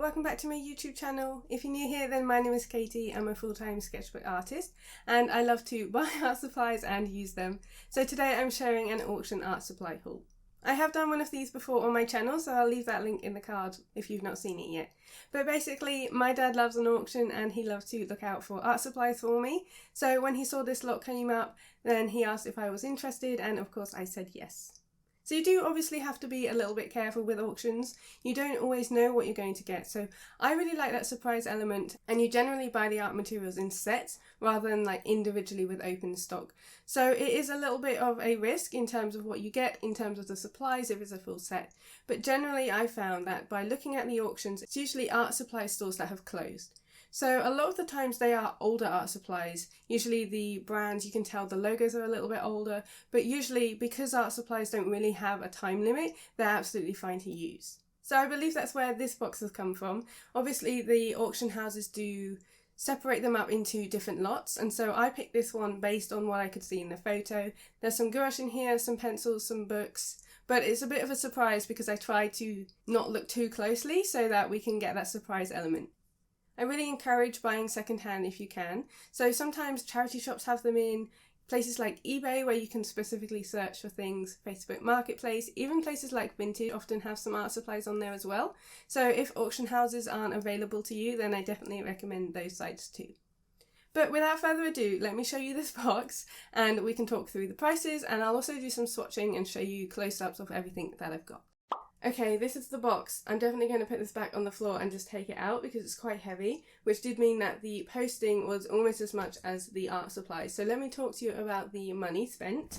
welcome back to my YouTube channel. If you're new here, then my name is Katie. I'm a full-time sketchbook artist and I love to buy art supplies and use them. So today I'm sharing an auction art supply haul. I have done one of these before on my channel, so I'll leave that link in the card if you've not seen it yet. But basically, my dad loves an auction and he loves to look out for art supplies for me. So when he saw this lot came up, then he asked if I was interested, and of course I said yes. So you do obviously have to be a little bit careful with auctions. You don't always know what you're going to get. So I really like that surprise element, and you generally buy the art materials in sets rather than like individually with open stock. So it is a little bit of a risk in terms of what you get in terms of the supplies if it's a full set. But generally I found that by looking at the auctions, it's usually art supply stores that have closed. So a lot of the times they are older art supplies. Usually the brands, you can tell the logos are a little bit older, but usually because art supplies don't really have a time limit, they're absolutely fine to use. So I believe that's where this box has come from. Obviously the auction houses do separate them up into different lots, and so I picked this one based on what I could see in the photo. There's some gouache in here, some pencils, some books, but it's a bit of a surprise because I tried to not look too closely so that we can get that surprise element. I really encourage buying secondhand if you can. So sometimes charity shops have them in places like eBay where you can specifically search for things, Facebook Marketplace, even places like Vintage often have some art supplies on there as well. So if auction houses aren't available to you, then I definitely recommend those sites too. But without further ado, let me show you this box and we can talk through the prices, and I'll also do some swatching and show you close-ups of everything that I've got. Okay, this is the box. I'm definitely going to put this back on the floor and just take it out because it's quite heavy, which did mean that the posting was almost as much as the art supplies. So let me talk to you about the money spent.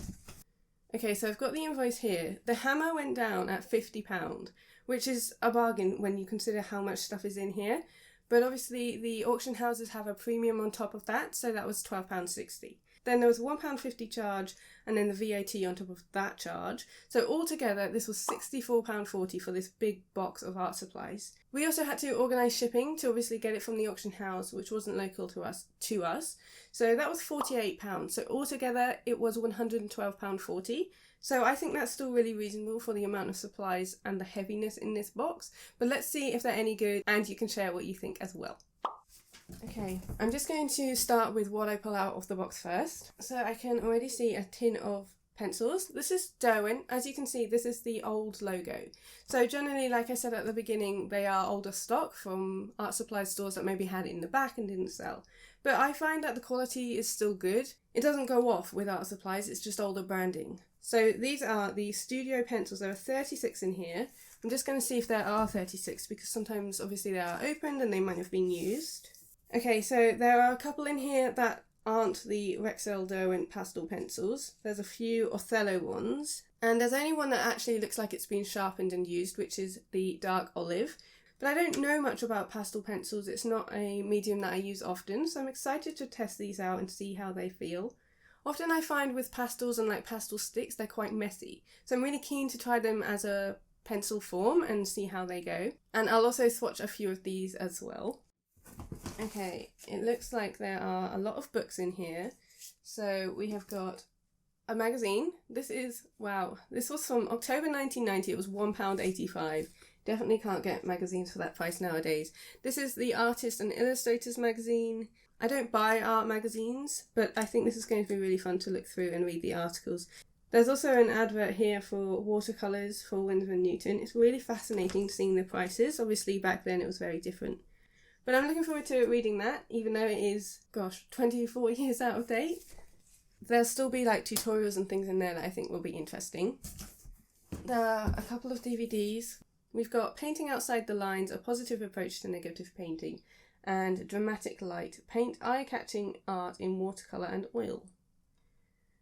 Okay, so I've got the invoice here. The hammer went down at £50, which is a bargain when you consider how much stuff is in here. But obviously the auction houses have a premium on top of that, so that was £12.60. Then there was a £1.50 charge and then the VAT on top of that charge. So altogether this was £64.40 for this big box of art supplies. We also had to organise shipping to obviously get it from the auction house, which wasn't local to us. So that was £48. So altogether it was £112.40. So I think that's still really reasonable for the amount of supplies and the heaviness in this box. But let's see if they're any good and you can share what you think as well. Okay, I'm just going to start with what I pull out of the box first. So I can already see a tin of pencils. This is Derwent. As you can see, this is the old logo. So generally, like I said at the beginning, they are older stock from art supply stores that maybe had it in the back and didn't sell. But I find that the quality is still good. It doesn't go off with art supplies, it's just older branding. So these are the studio pencils. There are 36 in here. I'm just going to see if there are 36 because sometimes obviously they are opened and they might have been used. Okay, so there are a couple in here that aren't the Rexel Derwent pastel pencils. There's a few Othello ones, and there's only one that actually looks like it's been sharpened and used, which is the dark olive. But I don't know much about pastel pencils. It's not a medium that I use often, so I'm excited to test these out and see how they feel. Often I find with pastels and like pastel sticks, they're quite messy, so I'm really keen to try them as a pencil form and see how they go. And I'll also swatch a few of these as well. Okay, it looks like there are a lot of books in here. So we have got a magazine. This is, wow, this was from October 1990. It was £1.85. Definitely can't get magazines for that price nowadays. This is the Artist and Illustrators magazine. I don't buy art magazines, but I think this is going to be really fun to look through and read the articles. There's also an advert here for watercolors for Winsor & Newton. It's really fascinating seeing the prices. Obviously back then it was very different. But I'm looking forward to reading that, even though it is, gosh, 24 years out of date. There'll still be like tutorials and things in there that I think will be interesting. There are a couple of DVDs. We've got Painting Outside the Lines, A Positive Approach to Negative Painting, and Dramatic Light, Paint Eye-Catching Art in Watercolor and Oil.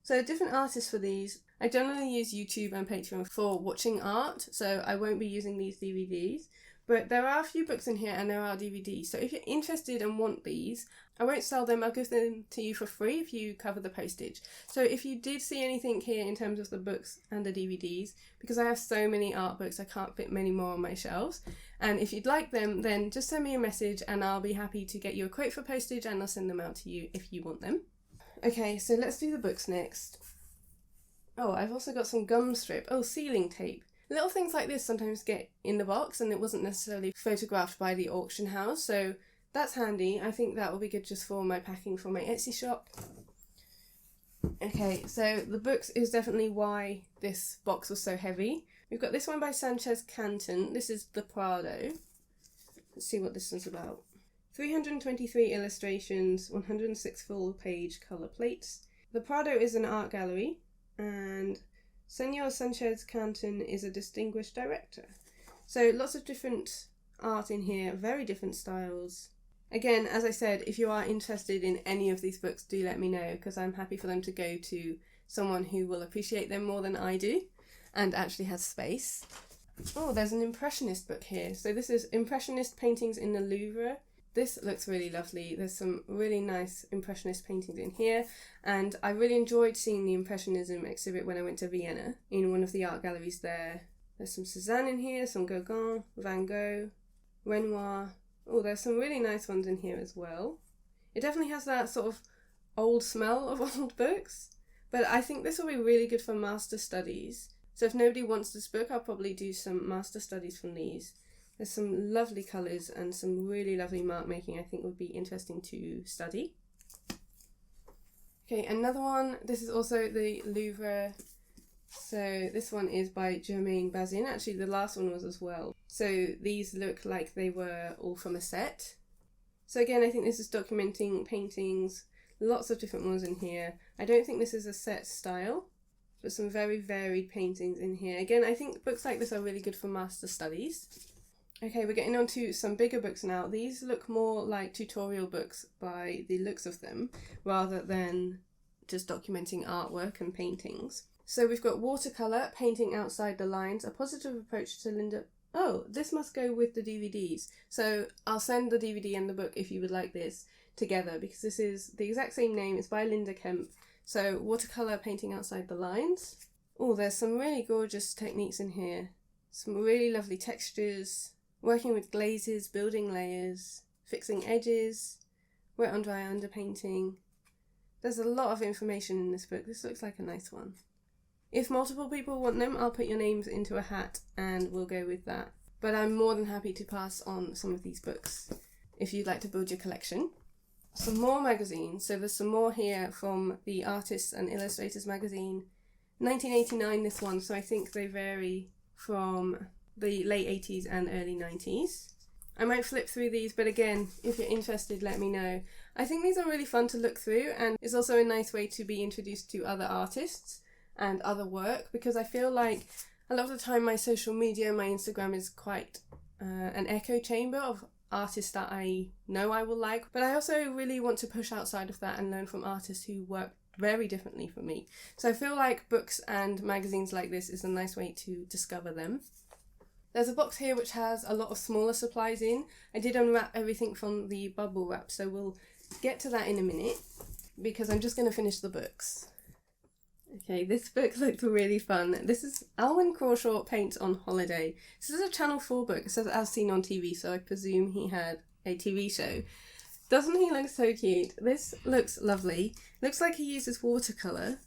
So different artists for these. I generally use YouTube and Patreon for watching art, so I won't be using these DVDs. But there are a few books in here and there are DVDs, so if you're interested and want these, I won't sell them, I'll give them to you for free if you cover the postage. So if you did see anything here in terms of the books and the DVDs, because I have so many art books I can't fit many more on my shelves, and if you'd like them, then just send me a message and I'll be happy to get you a quote for postage and I'll send them out to you if you want them. Okay, so let's do the books next. Oh, I've also got some gum strip. Oh, sealing tape. Little things like this sometimes get in the box and it wasn't necessarily photographed by the auction house, so that's handy. I think that will be good just for my packing for my Etsy shop. Okay, so the books is definitely why this box was so heavy. We've got this one by Sanchez Carlton. This is the Prado. Let's see what this one's about. 323 illustrations, 106 full-page colour plates. The Prado is an art gallery, and Senor Sanchez Carlton is a distinguished director. So lots of different art in here, very different styles. Again, as I said, if you are interested in any of these books, do let me know, because I'm happy for them to go to someone who will appreciate them more than I do and actually has space. Oh, there's an Impressionist book here. So this is Impressionist Paintings in the Louvre. This looks really lovely. There's some really nice Impressionist paintings in here, and I really enjoyed seeing the Impressionism exhibit when I went to Vienna in one of the art galleries there. There's some Cézanne in here, some Gauguin, Van Gogh, Renoir. Oh, there's some really nice ones in here as well. It definitely has that sort of old smell of old books, but I think this will be really good for master studies. So if nobody wants this book, I'll probably do some master studies from these. There's some lovely colours and some really lovely mark making I think would be interesting to study. Okay, another one. This is also the Louvre. So this one is by Germain Bazin. Actually, the last one was as well. So these look like they were all from a set. So again, I think this is documenting paintings. Lots of different ones in here. I don't think this is a set style, but some very varied paintings in here. Again, I think books like this are really good for master studies. Okay, we're getting on to some bigger books now. These look more like tutorial books by the looks of them, rather than just documenting artwork and paintings. So we've got Watercolor, Painting Outside the Lines, a positive approach to Linda... Oh, this must go with the DVDs. So I'll send the DVD and the book if you would like this together, because this is the exact same name. It's by Linda Kemp. So Watercolor, Painting Outside the Lines. Oh, there's some really gorgeous techniques in here. Some really lovely textures. Working with glazes, building layers, fixing edges, wet on dry underpainting. There's a lot of information in this book. This looks like a nice one. If multiple people want them, I'll put your names into a hat and we'll go with that. But I'm more than happy to pass on some of these books if you'd like to build your collection. Some more magazines. So there's some more here from the Artists and Illustrators magazine. 1989 this one, so I think they vary from the late 80s and early 90s. I might flip through these, but again, if you're interested, let me know. I think these are really fun to look through, and it's also a nice way to be introduced to other artists and other work, because I feel like a lot of the time my social media, my Instagram is quite an echo chamber of artists that I know I will like, but I also really want to push outside of that and learn from artists who work very differently from me. So I feel like books and magazines like this is a nice way to discover them. There's a box here which has a lot of smaller supplies in. I did unwrap everything from the bubble wrap, so we'll get to that in a minute because I'm just going to finish the books. Okay, this book looks really fun. This is Alwyn Crawshaw Paints on Holiday. This is a Channel 4 book. It says as seen on TV, so I presume he had a TV show. Doesn't he look so cute? This looks lovely. Looks like he uses watercolour.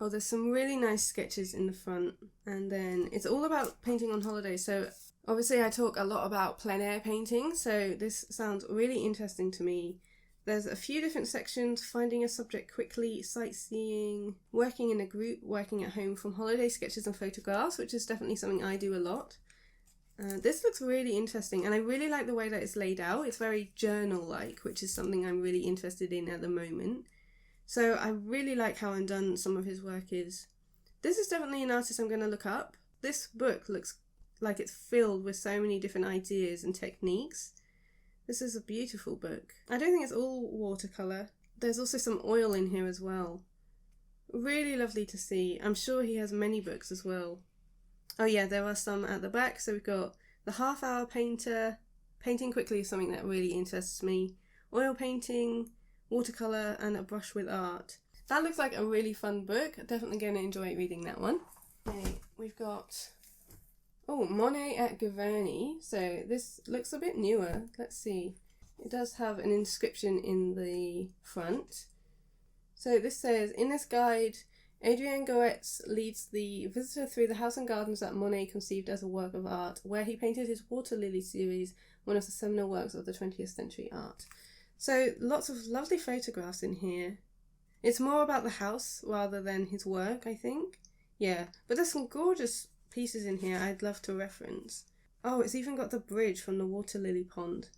Oh, there's some really nice sketches in the front, and then it's all about painting on holiday. So obviously I talk a lot about plein air painting, so this sounds really interesting to me. There's a few different sections: finding a subject quickly, sightseeing, working in a group, working at home from holiday sketches and photographs, which is definitely something I do a lot. This looks really interesting, and I really like the way that it's laid out. It's very journal-like, which is something I'm really interested in at the moment. So I really like how undone some of his work is. This is definitely an artist I'm going to look up. This book looks like it's filled with so many different ideas and techniques. This is a beautiful book. I don't think it's all watercolour. There's also some oil in here as well. Really lovely to see. I'm sure he has many books as well. Oh yeah, there are some at the back. So we've got The Half-Hour Painter. Painting quickly is something that really interests me. Oil painting, watercolour, and A Brush with Art. That looks like a really fun book. Definitely going to enjoy reading that one. Okay, we've got Monet at Giverny. So this looks a bit newer. Let's see. It does have an inscription in the front. So this says, in this guide, Adrian Goetz leads the visitor through the house and gardens that Monet conceived as a work of art, where he painted his Water Lily series, one of the seminal works of the 20th century art. So lots of lovely photographs in here. It's more about the house rather than his work, I think. Yeah, but there's some gorgeous pieces in here I'd love to reference. Oh, it's even got the bridge from the Water Lily pond.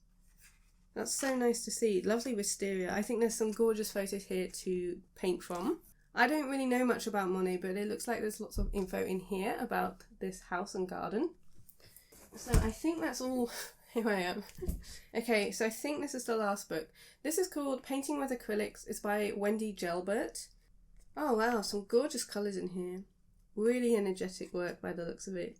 That's so nice to see. Lovely wisteria. I think there's some gorgeous photos here to paint from. I don't really know much about Monet, but it looks like there's lots of info in here about this house and garden. So I think that's all. Here I am. Okay, so I think this is the last book. This is called Painting with Acrylics. It's by Wendt Jelbert. Oh wow, some gorgeous colours in here. Really energetic work by the looks of it.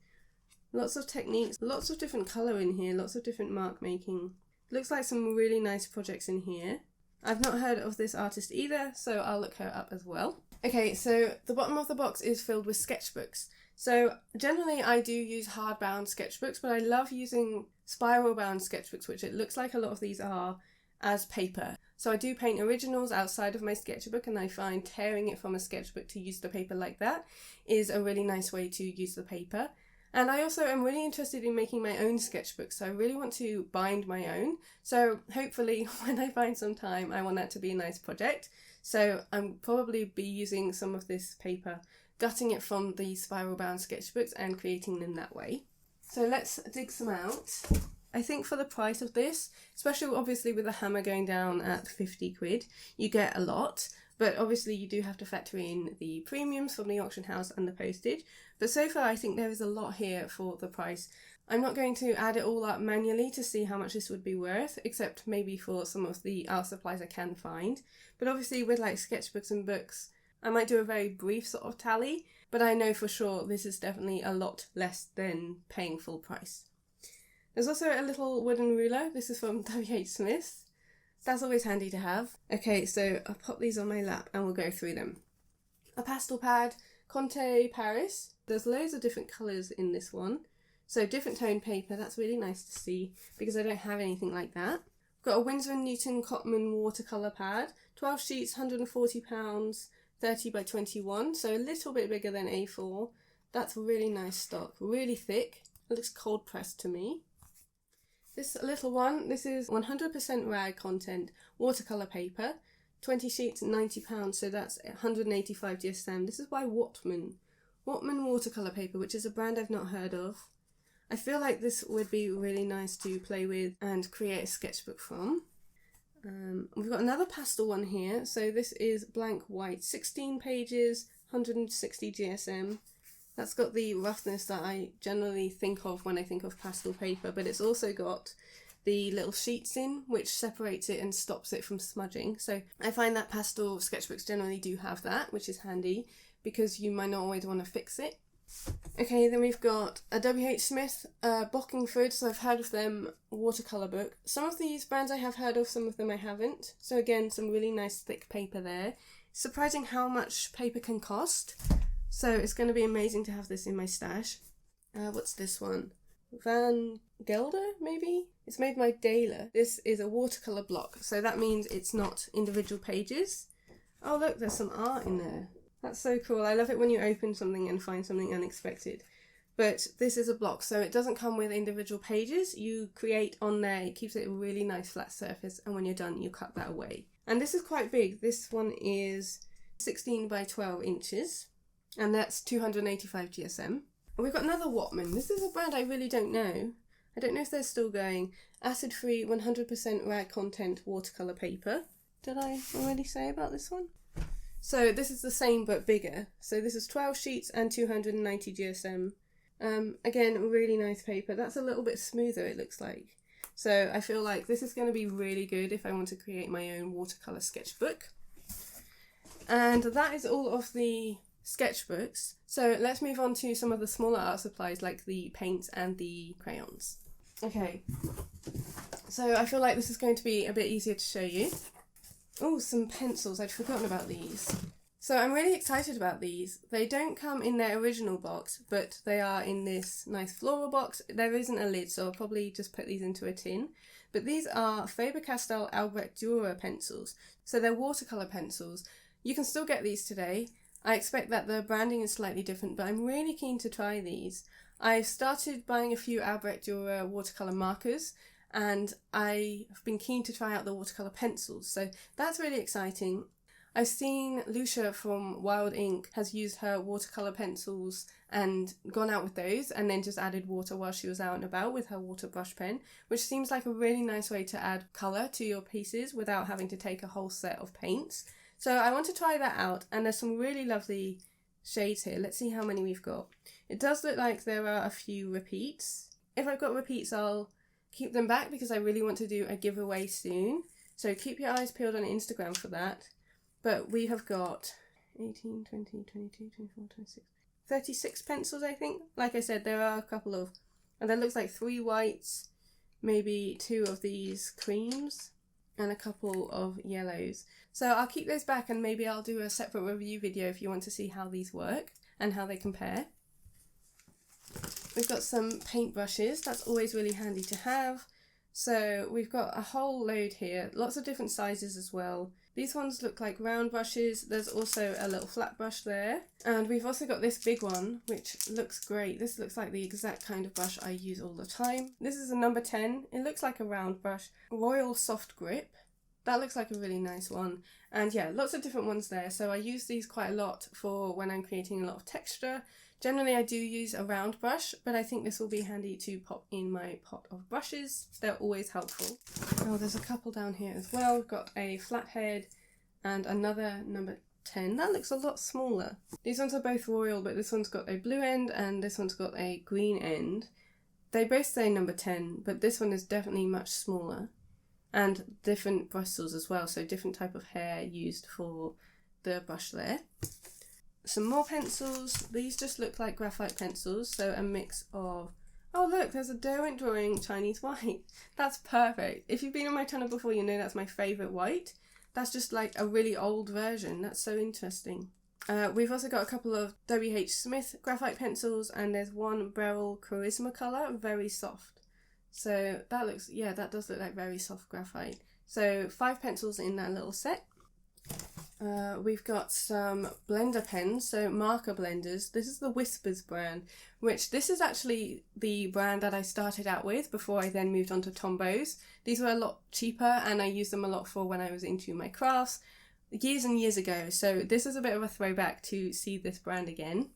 Lots of techniques, lots of different colour in here, lots of different mark making. Looks like some really nice projects in here. I've not heard of this artist either, so I'll look her up as well. Okay, so the bottom of the box is filled with sketchbooks. So generally I do use hardbound sketchbooks, but I love using spiral bound sketchbooks, which it looks like a lot of these are, as paper. So I do paint originals outside of my sketchbook, and I find tearing it from a sketchbook to use the paper like that is a really nice way to use the paper. And I also am really interested in making my own sketchbooks, so I really want to bind my own. So hopefully when I find some time, I want that to be a nice project. So I'm probably be using some of this paper, gutting it from the spiral bound sketchbooks and creating them that way. So let's dig some out. I think for the price of this, especially obviously with the hammer going down at 50 quid, you get a lot. But obviously you do have to factor in the premiums from the auction house and the postage. But so far I think there is a lot here for the price. I'm not going to add it all up manually to see how much this would be worth, except maybe for some of the art supplies I can find. But obviously with like sketchbooks and books, I might do a very brief sort of tally, but I know for sure this is definitely a lot less than paying full price. There's also a little wooden ruler. This is from W.H. Smith. That's always handy to have. Okay, so I'll pop these on my lap and we'll go through them. A pastel pad, Conte Paris. There's loads of different colours in this one. So different tone paper, that's really nice to see because I don't have anything like that. I've got a Winsor & Newton Cotman watercolour pad, 12 sheets, £140, 30 by 21, so a little bit bigger than A4. That's really nice stock, really thick. It looks cold pressed to me. This little one, this is 100% rag content, watercolour paper, 20 sheets, £90, so that's 185 GSM. This is by Whatman watercolour paper, which is a brand I've not heard of. I feel like this would be really nice to play with and create a sketchbook from. We've got another pastel one here, so this is blank white, 16 pages, 160 GSM. That's got the roughness that I generally think of when I think of pastel paper, but it's also got the little sheets in, which separates it and stops it from smudging. So I find that pastel sketchbooks generally do have that, which is handy, because you might not always want to fix it. Okay, then we've got a W.H. Smith, Bockingford, so I've heard of them, watercolour book. Some of these brands I have heard of, some of them I haven't. So again, some really nice thick paper there. Surprising how much paper can cost. So it's going to be amazing to have this in my stash. What's this one? Van Gelder, maybe? It's made by Daler. This is a watercolour block, so that means it's not individual pages. Oh look, there's some art in there. That's so cool. I love it when you open something and find something unexpected. But this is a block, so it doesn't come with individual pages. You create on there, it keeps it a really nice flat surface, and when you're done, you cut that away. And this is quite big. This one is 16 by 12 inches. And that's 285 GSM. And we've got another Whatman. This is a brand I really don't know. I don't know if they're still going. Acid-free, 100% rag content watercolour paper. Did I already say about this one? So this is the same but bigger. So this is 12 sheets and 290 GSM. Again, really nice paper. That's a little bit smoother, it looks like. So I feel like this is going to be really good if I want to create my own watercolour sketchbook. And that is all of the sketchbooks. So let's move on to some of the smaller art supplies like the paints and the crayons. Okay, so I feel like this is going to be a bit easier to show you. Oh, some pencils, I'd forgotten about these. So I'm really excited about these. They don't come in their original box, but they are in this nice floral box. There isn't a lid, so I'll probably just put these into a tin. But these are Faber-Castell Albrecht Durer pencils. So they're watercolour pencils. You can still get these today. I expect that the branding is slightly different, but I'm really keen to try these. I've started buying a few Albrecht Durer watercolour markers, and I have been keen to try out the watercolour pencils, so that's really exciting. I've seen Lucia from Wild Ink has used her watercolour pencils and gone out with those and then just added water while she was out and about with her water brush pen, which seems like a really nice way to add colour to your pieces without having to take a whole set of paints. So I want to try that out, and there's some really lovely shades here. Let's see how many we've got. It does look like there are a few repeats. If I've got repeats, I'll keep them back because I really want to do a giveaway soon. So keep your eyes peeled on Instagram for that. But we have got 18, 20, 22, 24, 26, 36 pencils, I think. Like I said, there are a couple of, and that looks like 3 whites, maybe 2 of these creams, and a couple of yellows. So I'll keep those back, and maybe I'll do a separate review video if you want to see how these work and how they compare. We've got some paint brushes. That's always really handy to have. So we've got a whole load here, lots of different sizes as well. These ones look like round brushes. There's also a little flat brush there. And we've also got this big one, which looks great. This looks like the exact kind of brush I use all the time. This is a number 10. It looks like a round brush. Royal Soft Grip. That looks like a really nice one. And yeah, lots of different ones there. So I use these quite a lot for when I'm creating a lot of texture. Generally I do use a round brush, but I think this will be handy to pop in my pot of brushes. They're always helpful. Oh, there's a couple down here as well. We've got a flathead and another number 10. That looks a lot smaller. These ones are both royal, but this one's got a blue end and this one's got a green end. They both say number 10, but this one is definitely much smaller. And different bristles as well, so different type of hair used for the brush there. Some more pencils. These just look like graphite pencils, so a mix of... Oh look, there's a Derwent drawing Chinese white. That's perfect. If you've been on my channel before, you know that's my favourite white. That's just like a really old version. That's so interesting. We've also got a couple of W.H. Smith graphite pencils, and there's one Beryl Charisma colour, very soft. So that looks, yeah, that does look like very soft graphite. So 5 pencils in that little set. We've got some blender pens, so marker blenders. This is the Whispers brand, which this is actually the brand that I started out with before I then moved on to Tombows. These were a lot cheaper and I used them a lot for when I was into my crafts years and years ago. So this is a bit of a throwback to see this brand again.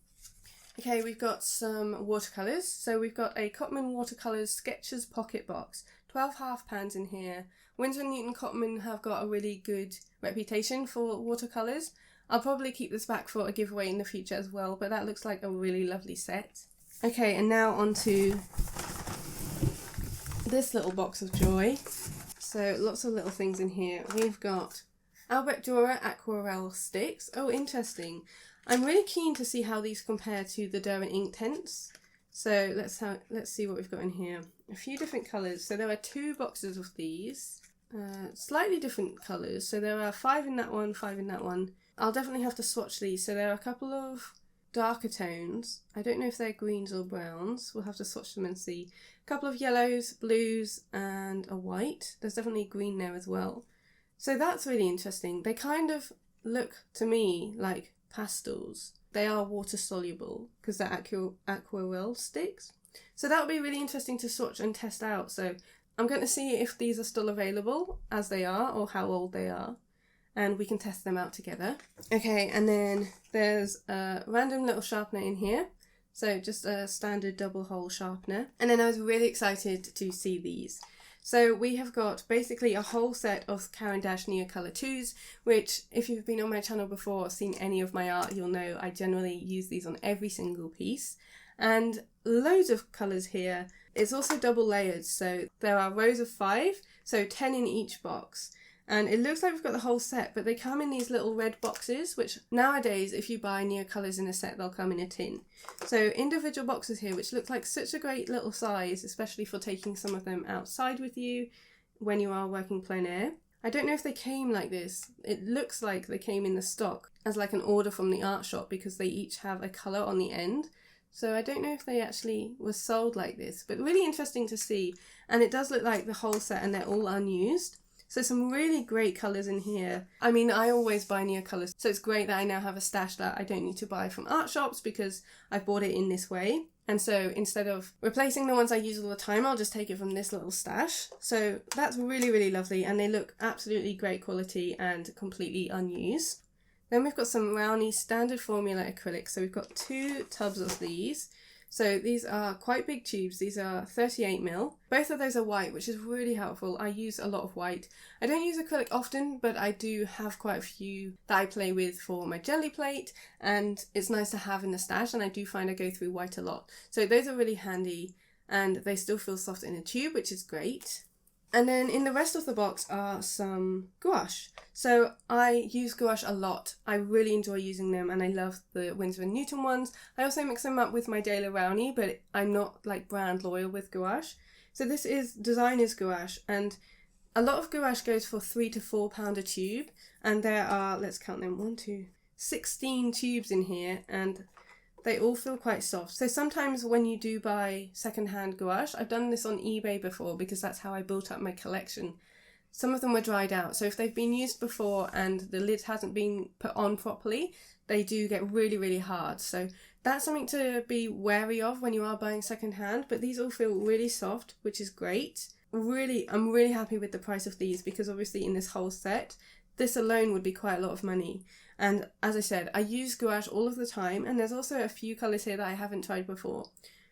Okay, we've got some watercolours. So we've got a Cotman Watercolors Sketches Pocket Box. 12 half pans in here. Winsor & Newton Cotman have got a really good reputation for watercolours. I'll probably keep this back for a giveaway in the future as well, but that looks like a really lovely set. Okay, and now onto this little box of joy. So lots of little things in here. We've got Albrecht Durer Aquarelle sticks. Oh, interesting. I'm really keen to see how these compare to the Derwent ink tents. So let's see what we've got in here. A few different colours. So there are 2 boxes of these. Slightly different colours. So there are 5 in that one, 5 in that one. I'll definitely have to swatch these. So there are a couple of darker tones. I don't know if they're greens or browns. We'll have to swatch them and see. A couple of yellows, blues, and a white. There's definitely green there as well. So that's really interesting. They kind of look to me like pastels. They are water soluble because they're Aquarelle sticks. So that would be really interesting to swatch and test out. So I'm going to see if these are still available as they are or how old they are, and we can test them out together. Okay, and then there's a random little sharpener in here. So just a standard double hole sharpener. And then I was really excited to see these. So we have got basically a whole set of Caran d'Ache Neocolor 2s, which if you've been on my channel before or seen any of my art, you'll know I generally use these on every single piece. And loads of colours here. It's also double layered, so there are rows of 5, so 10 in each box. And it looks like we've got the whole set, but they come in these little red boxes, which nowadays, if you buy Neocolors in a set, they'll come in a tin. So individual boxes here, which look like such a great little size, especially for taking some of them outside with you when you are working plein air. I don't know if they came like this. It looks like they came in the stock as like an order from the art shop because they each have a colour on the end. So I don't know if they actually were sold like this, but really interesting to see. And it does look like the whole set and they're all unused. So some really great colours in here. I mean, I always buy neocolors, so it's great that I now have a stash that I don't need to buy from art shops because I've bought it in this way. And so instead of replacing the ones I use all the time, I'll just take it from this little stash. So that's really, really lovely, and they look absolutely great quality and completely unused. Then we've got some Rowney standard formula acrylics. So we've got 2 tubs of these. So these are quite big tubes. These are 38mm. Both of those are white, which is really helpful. I use a lot of white. I don't use acrylic often, but I do have quite a few that I play with for my jelly plate, and it's nice to have in the stash, and I do find I go through white a lot. So those are really handy, and they still feel soft in a tube, which is great. And then in the rest of the box are some gouache. So I use gouache a lot. I really enjoy using them, and I love the Winsor & Newton ones. I also mix them up with my Daler Rowney, but I'm not like brand loyal with gouache. So this is designer's gouache, and a lot of gouache goes for £3 to £4 a tube, and there are, let's count them, 16 tubes in here, and they all feel quite soft. So sometimes when you do buy secondhand gouache, I've done this on eBay before because that's how I built up my collection. Some of them were dried out, so if they've been used before and the lid hasn't been put on properly, they do get really, really hard. So that's something to be wary of when you are buying secondhand, but these all feel really soft, which is great. I'm really happy with the price of these because obviously in this whole set, this alone would be quite a lot of money. And as I said, I use gouache all of the time, and there's also a few colours here that I haven't tried before.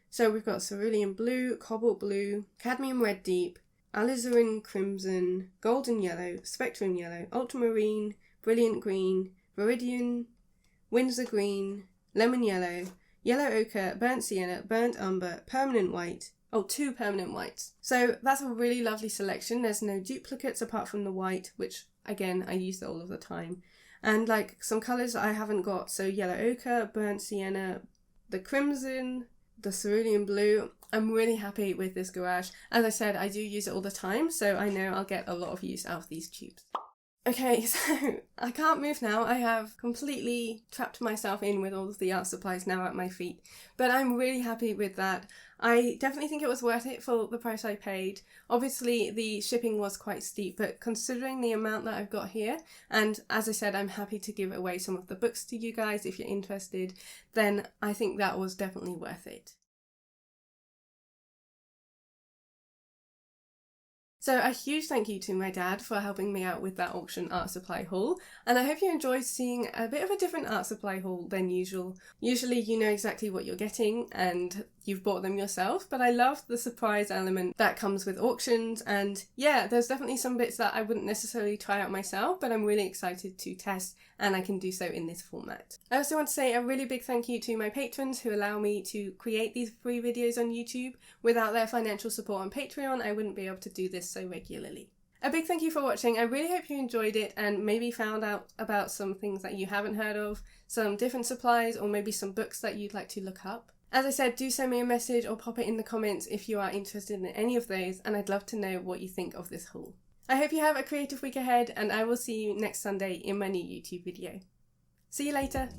So we've got cerulean blue, cobalt blue, cadmium red deep, alizarin crimson, golden yellow, spectrum yellow, ultramarine, brilliant green, viridian, Windsor green, lemon yellow, yellow ochre, burnt sienna, burnt umber, permanent white. Oh, 2 permanent whites. So that's a really lovely selection. There's no duplicates apart from the white, which again, I use it all of the time. And like some colours I haven't got, so yellow ochre, burnt sienna, the crimson, the cerulean blue. I'm really happy with this gouache. As I said, I do use it all the time, so I know I'll get a lot of use out of these tubes. Okay, so I can't move now. I have completely trapped myself in with all of the art supplies now at my feet, but I'm really happy with that. I definitely think it was worth it for the price I paid. Obviously the shipping was quite steep, but considering the amount that I've got here, and as I said, I'm happy to give away some of the books to you guys if you're interested, then I think that was definitely worth it. So a huge thank you to my dad for helping me out with that auction art supply haul, and I hope you enjoyed seeing a bit of a different art supply haul than usual. Usually you know exactly what you're getting and you've bought them yourself, but I love the surprise element that comes with auctions, and yeah, there's definitely some bits that I wouldn't necessarily try out myself, but I'm really excited to test, and I can do so in this format. I also want to say a really big thank you to my patrons who allow me to create these free videos on YouTube. Without their financial support on Patreon, I wouldn't be able to do this so regularly. A big thank you for watching. I really hope you enjoyed it and maybe found out about some things that you haven't heard of, some different supplies, or maybe some books that you'd like to look up. As I said, do send me a message or pop it in the comments if you are interested in any of those, and I'd love to know what you think of this haul. I hope you have a creative week ahead, and I will see you next Sunday in my new YouTube video. See you later!